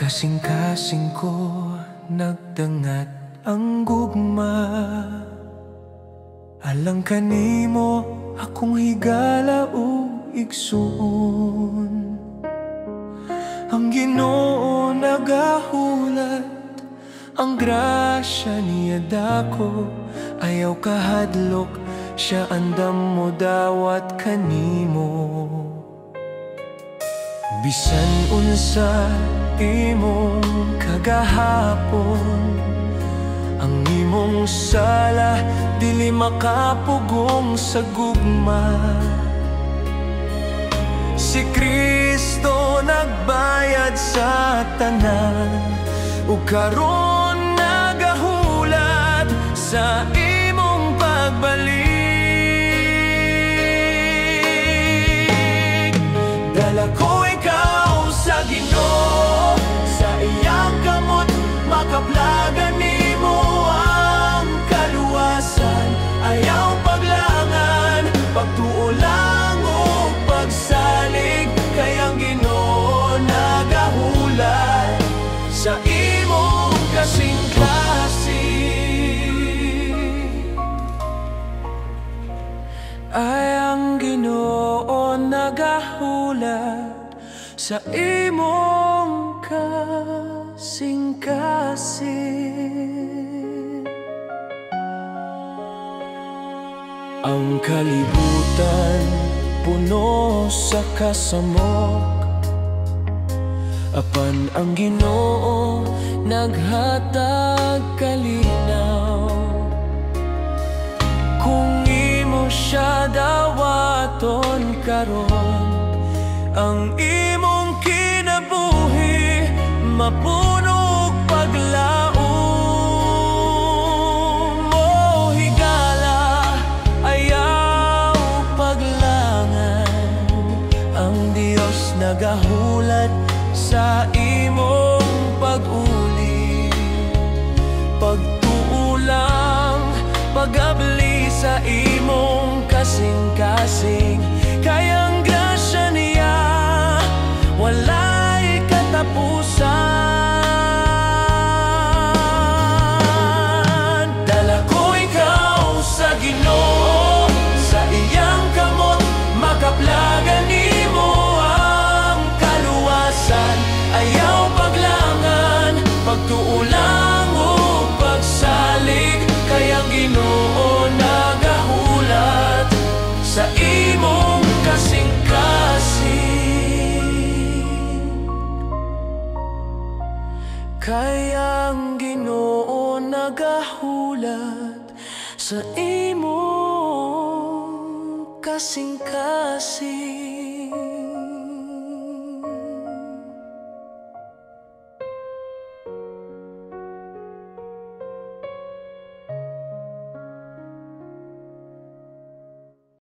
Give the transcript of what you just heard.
kasing-kasing ko nagdangat ang gugma. Alang kanimo akong higala o igsuon. Ang Ginoo nagahulat, ang grasya niya dako. Ayaw kahadlok, siya andam mo dawat kanimo. Bisan unsa imong kagahapon, ang imong sala dili makapugong sa gugma. Si Kristo nagbayad sa tanan, ug karon nagahulat sa imong pagbalik. Dala ko ikaw sa Ginoo, sa iyang kamot makaplagan nimo ang kaluwasan. Ayaw paglangan, pagtuo lang o pagsalig, kay ang Ginoo nagahulat sa imong kasing-kasing. Ay ang Ginoo nagahulat sa imong kasing-kasing. Ang kalibutan puno sa kasamok, apan ang Ginoo naghatag kalinaw. Kung imo siya dawaton karon, ang imong kinabuhi mapuno og paglaom. O higala, ayaw paglangan, ang Dios nagahulat sa imong pag-uli. Pagtuo lang, pag-abli sa imong kasing-kasing, kay ang grasya niya walay katapusan. Dala ko ikaw sa Ginoo, sa iyang kamot makaplagan nimo ang kaluwasan. Ayaw paglangan, pagtuo lang o pagsalig, kay ang Ginoo nagahulat sa imong kasing-kasing. Kay ang Ginoo nagahulat sa imong kasing-kasing.